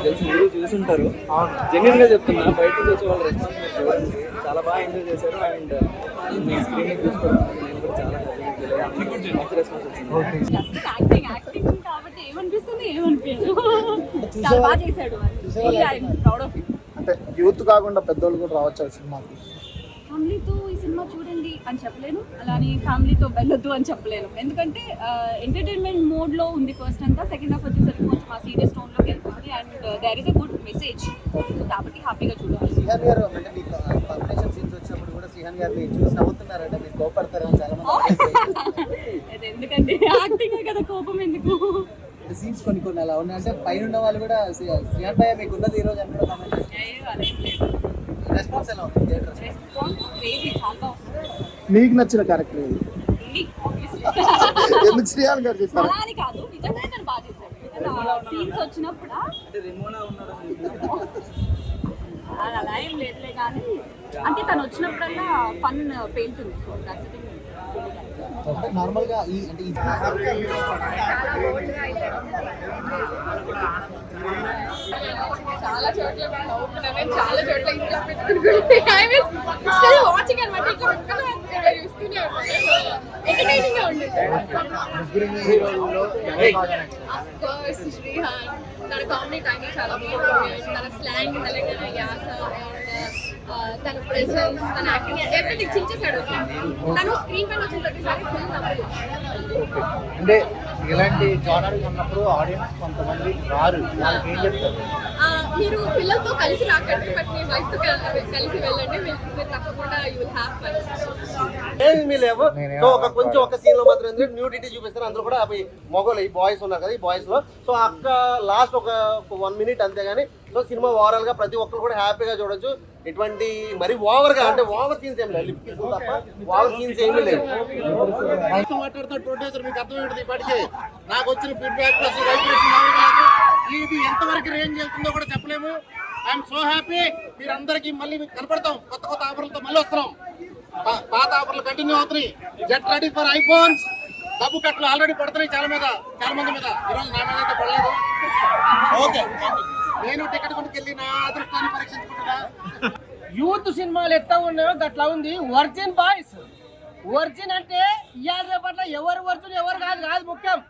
తెలిసి మీరు చూసుంటారు. జెన్యున్ గా చెప్తున్నా, బయట నుంచి వచ్చే వాళ్ళ రెస్పాన్స్ మీరు చూడండి, చాలా బాగా ఎంజాయ్ చేశారు. అండ్ మీ స్క్రీన్ చూసుకోవడం నేను కూడా చాలా హ్యాపీగా ఫీల్ అయ్యాను. మంచి రెస్పాన్స్ వచ్చింది. యాక్టింగ్ కాబట్టి ఏమనిపిస్తుంది ఏమనిపించదు, చాలా బాగా చేశాడు. Proud of him. అంటే యూత్ కాకుండా పెద్దోళ్ళు కూడా రావచ్చు సినిమాకి. ఫ్యామిలీతో ఈ సినిమా చూడండి అని చెప్పలేను, అలానే ఫ్యామిలీతో వెళ్ళొద్దు అని చెప్పలేను. ఎందుకంటే ఎంటర్టైన్మెంట్ మోడ్లో ఉంది ఫస్ట్ అంతా, సెకండ్ హాఫ్ వచ్చేసరికి కొంచెం ఆ సీరియస్ టోన్లోకి వెళ్తుంది. And there is a good message, కాబట్టి హ్యాపీగా చూడాలి. సిహాన్ గారు అంటే మీకు కాంబినేషన్ సీన్స్ వచ్చినప్పుడు కూడా సిహాన్ గారిని చూసి నవ్వుతున్నారంటే మీరు కోపడతారని చాలా మంది. ఎందుకంటే యాక్టింగ్ కదా, కోపం ఎందుకు? సీన్స్ కొన్ని అలా ఉన్నాయి. అంటే పైన ఉన్న వాళ్ళు కూడా సిహాన్ భయ్య మీకు ఉన్నది ఈ రోజు అని కూడా కామెంట్. రెస్పాన్స్ ఎలా ఉంది థియేటర్? రెస్పాన్స్ క్రేజీ, చాలా వస్తుంది. మీకు నచ్చిన క్యారెక్టర్ ఏది? ఎందుకు శ్రీహాన్ గారు చేశారు? అలా అని కాదు, నిజంగానే తను బాగా చేశాడు. సీన్స్ వచ్చినప్పుడు అలా ఏం లేదులే, కానీ అంటే తను వచ్చినప్పుడల్లా ఫన్ పేలుతుంది. So that's the thing. Normal గా ఈ అంటే చాలా చోట్ల నవ్వుకున్నాను, చాలా చోట్ల ఇంట్లో పెట్టుకుని ఐ వాస్ స్టిల్ వాచింగ్ అన్నమాట. ఇట్లా పెట్టుకుని చూస్తూనే ఉన్నాను. ఎంటర్టైనింగ్ గా ఉండేది. ఆఫ్ కోర్స్ శ్రీహాన్, తన కామెడీ టైమింగ్ చాలా బాగుంది. తన స్లాంగ్, తెలంగాణ యాస, తన ప్రెసెన్స్, తన యాక్టింగ్, ఎవ్రీథింగ్ చించేశాడు. తను స్క్రీన్ పైన వచ్చిన ప్రతిసారి ఫుల్ నవ్వు. అంటే ఇలాంటి జానర్ ఉన్నప్పుడు ఆడియన్స్ కొంతమంది రారు, వాళ్ళకి ఏం చెప్తారు? మీరు పిల్లలతో కలిసి రాకండి, బట్ మీ వైఫ్ తో కలిసి వెళ్ళండి. మీరు తప్పకుండా యూ విల్ హ్యావ్ ఫన్. ఏమి లేవు. సో ఒక సీన్ లో మాత్రం న్యూడిటీ చూపిస్తారు. అందరూ కూడా మొగలు ఈ బాయ్స్ ఉన్నారు కదా, ఈ బాయ్స్ లో సో అక్క లాస్ట్ ఒక 1 minute అంతేగాని సో సినిమా ఓవరాల్ గా ప్రతి ఒక్కరు కూడా హ్యాపీగా చూడొచ్చు. ఎటువంటి మరి ఓవర్ గా అంటే ఓవర్ సీన్స్ ఏమి లేదు, లిప్ కిస్ తప్ప ఓవర్ సీన్స్ ఏమీ లేదు. మాట్లాడుతున్న ప్రొడ్యూసర్ మీకు అర్థమవుతుంది. ఇప్పటికే నాకు వచ్చిన ఫీడ్బ్యాక్ ఇది ఎంతవరకు రేంజ్ వెళ్తుందో కూడా చెప్పలేము. I'm so happy. మీరందరికీ మళ్ళీ మీకు కనపడతాం, కొత్త ఆఫర్లతో మళ్ళీ వస్తున్నాం. పాత ఆఫర్లు కంటిన్యూ అవుతున్నాయి. Get ready for iPhones. డబ్బు కట్లు ఆల్రెడీ పడుతున్నాయి చాలా మంది మీద. ఈరోజు నా మీద అయితే పడలేదు. ఓకే, నేను టికెట్ కొనుకెళ్ళి నా అదృష్టాన్ని పరీక్షించుకుంటున్నా. యూత్ సినిమాలు ఎట్లా ఉన్నాయో అట్లా ఉంది. వర్జిన్ బాయ్స్, వర్జిన్ అంటే ఇవాళ రేపట్ల ఎవరు వర్జిన్ ఎవరు కాదు ముఖ్యం.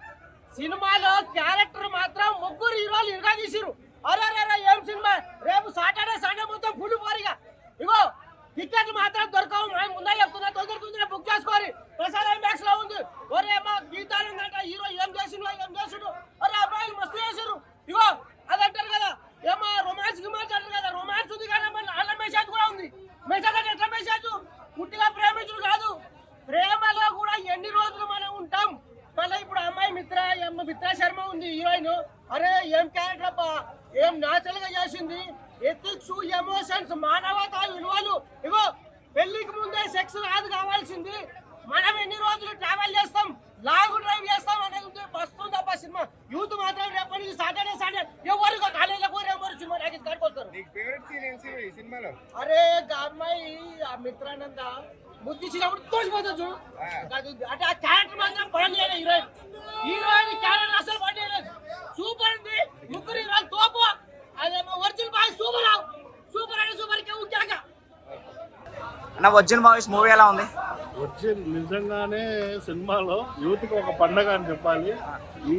సినిమాలో క్యారెక్టర్ మాత్రం 3 హీరోలు ఇరుగా తీసిరు. అరే ఏం సినిమా! రేపు సాటర్డే సండే మొత్తం ఫుల్ పోరిగా. ఇగో టికెట్లు మాత్రం దొరకవు. మేము ముందే చెప్తున్నా, తొందర బుక్ చేసుకోవాలి. ప్రసాద్ ఐమాక్స్ లో ఉంది. ఒరే మా గీతాలు ఉందంట, హీరో ఏం చేసిండు. అరే అబ్బాయిలు మస్తు చేసిరు. ఇగో అది అంటారు కదా, ఏమో రొమాన్స్ అంటారు కదా, రొమాన్స్ ఉంది కానీ అల్ల మెసేజ్ కూడా ఉంది. మెసేజ్ అంటే ఎట్లా మెసేజ్? పుట్టిగా ప్రేమించుడు కాదు, ప్రేమలో కూడా ఎన్ని రోజులు మనం ఉంటాం. మళ్ళీ ఇప్పుడు అమ్మాయి మిత్రా శర్మ ఉంది హీరోయిన్. అరే ఏం క్యారెక్టర్ అబ్బా, ఏం న్యాచురల్ గా చేసింది. ఎథిక్స్, ఎమోషన్స్, మానవతా విలువలు. ఇగో పెళ్లికి ముందే సెక్స్ కాదు కావాల్సింది. మనం ఎన్ని రోజులు ట్రావెల్ చేస్తాం, లాంగ్ డ్రైవ్ చేస్తాం అనేది వస్తుంది తప్ప సినిమా. యూత్ మాత్రం రేపటి నుంచి సాటర్డే సండే ఎవరు కాలేజీలో ఎవరు సినిమా కాడుకొస్తారు. అరే అమ్మాయి ఆ మిత్రానంద ముద్దిచ్చినప్పుడు తోసిపోతుంది చూడు. అంటే ఆ క్యారెక్టర్ మాత్రం పడలేదు. హీరోయిన్ క్యారెక్టర్ అసలు పడలేదు. సూపర్ ఉంది. 3 హీరోలు తోపు. అదేమో ఒరిజినల్ బాయ్ సూపర్ అంటే సూపర్ కే ఉద్యోగ. అన్న ఒరిజినల్ బాయ్స్ మూవీ ఎలా ఉంది? నిజంగానే సినిమాలో యూత్కి ఒక పండగ అని చెప్పాలి. ఈ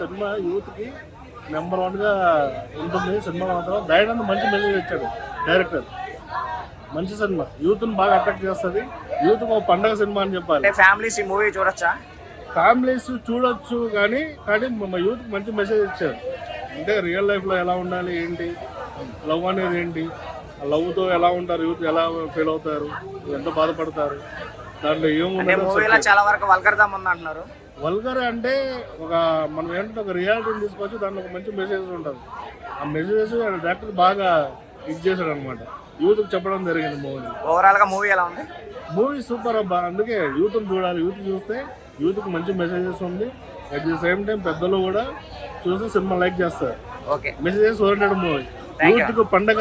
సినిమా యూత్కి నెంబర్ 1గా ఉంటుంది. సినిమా మాత్రం దయానంద్ మంచి మెసేజ్ ఇచ్చాడు డైరెక్టర్. మంచి సినిమా, యూత్ని బాగా అట్రాక్ట్ చేస్తుంది. యూత్కి ఒక పండగ సినిమా అని చెప్పాలి. ఫ్యామిలీస్ ఈ మూవీ చూడొచ్చా? ఫ్యామిలీస్ చూడొచ్చు, కానీ మా యూత్కి మంచి మెసేజ్ ఇచ్చారు. అంటే రియల్ లైఫ్లో ఎలా ఉండాలి, ఏంటి లవ్ అనేది ఏంటి, లవ్తో ఎలా ఉంటారు, యూత్ ఎలా ఫీల్ అవుతారు, ఎంత బాధపడతారు, దాంట్లో ఏముంది. చాలా వరకు వల్గర్దం ఉంది అంటున్నారు. వల్గర్ అంటే మనం ఏంటంటే ఒక రియాలిటీని తీసుకొచ్చి దాంట్లో ఒక మంచి మెసేజ్ ఉంటుంది. ఆ మెసేజ్ డైరెక్టర్ బాగా ఇది చేశాడు అనమాట, యూత్కి చెప్పడం జరిగింది. ఓవరాల్ గా మూవీ ఎలా ఉంది? మూవీ సూపర్ అబ్బా. అందుకే యూత్ని చూడాలి. యూత్ చూస్తే యూత్కి మంచి మెసేజెస్ ఉంది. అట్ ది సేమ్ టైం పెద్దలు కూడా చూసి సినిమా లైక్ చేస్తారు. Okay, messages oriented movie. Thank you. Youth కు పండగ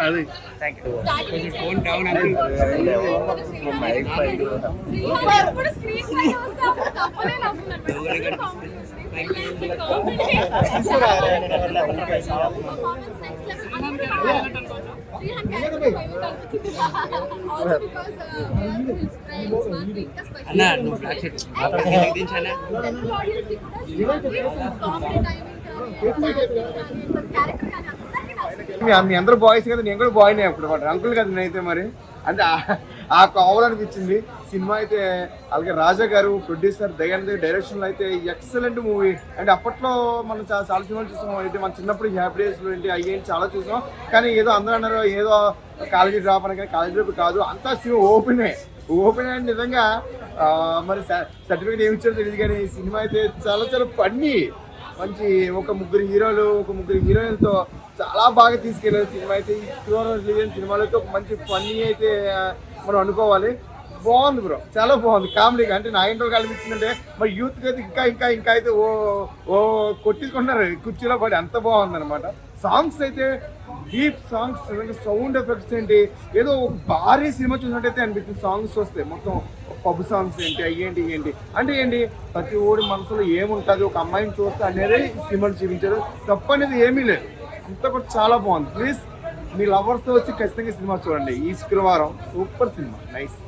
అది. Thank you. ఎప్పుడు స్క్రీన్ పైన వస్తే అప్పుడు తప్పలే మీ అందరూ బాయ్స్ కదా, నేను కూడా బాయ్నే అప్పుడు అంకుల్ కదా నేనైతే. మరి అంటే ఆ కావాలనిపించింది సినిమా అయితే. అలాగే రాజా గారు ప్రొడ్యూసర్, దయానంద్ డైరెక్షన్లో అయితే ఎక్సలెంట్ మూవీ. అంటే అప్పట్లో మనం చాలా సినిమాలు చూసాం. అయితే మన చిన్నప్పుడు హ్యాపీ డేస్లో ఏంటి అయ్యేంటి చాలా చూసాం. కానీ ఏదో అందరూ అన్నారు ఏదో కాలేజీ డ్రాప్ అని, కానీ కాలేజీ డ్రాప్ కాదు, అంతా సినిమా ఓపెన్ అని నిజంగా. మరి సర్టిఫికేట్ ఏమి ఇచ్చారో తెలియదు కానీ సినిమా అయితే చాలా చాలా ఫన్నీ. మంచి ఒక ముగ్గురు హీరోయిన్లతో చాలా బాగా తీసుకెళ్ళారు సినిమా అయితే. ఈ రిలీజియన్ సినిమాలో అయితే ఒక మంచి ఫన్నీ అయితే మనం అనుకోవాలి. బాగుంది బ్రో, చాలా బాగుంది కామెడీగా. అంటే నా ఇంట్లో కనిపించిందంటే మరి యూత్కి అయితే ఇంకా అయితే ఓ కొట్టించుకుంటున్నారు కుర్చీలో పడి, అంత బాగుంది అనమాట. సాంగ్స్ అయితే డీప్ సాంగ్స్, సౌండ్ ఎఫెక్ట్స్ ఏంటి, ఏదో ఒక భారీ సినిమా చూసినట్టయితే అనిపించింది. సాంగ్స్ వస్తాయి మొత్తం పబ్ సాంగ్స్ ఏంటి అంటే ఏంటి ప్రతి ఓడి మనసులో ఏముంటుంది ఒక అమ్మాయిని చూస్తే అనేది సినిమాలు చూపించారు. తప్పు అనేది ఏమీ లేదు, అంతా కూడా చాలా బాగుంది. ప్లీజ్ మీ లవర్స్తో వచ్చి ఖచ్చితంగా సినిమా చూడండి. ఈ శుక్రవారం సూపర్ సినిమా, నైస్.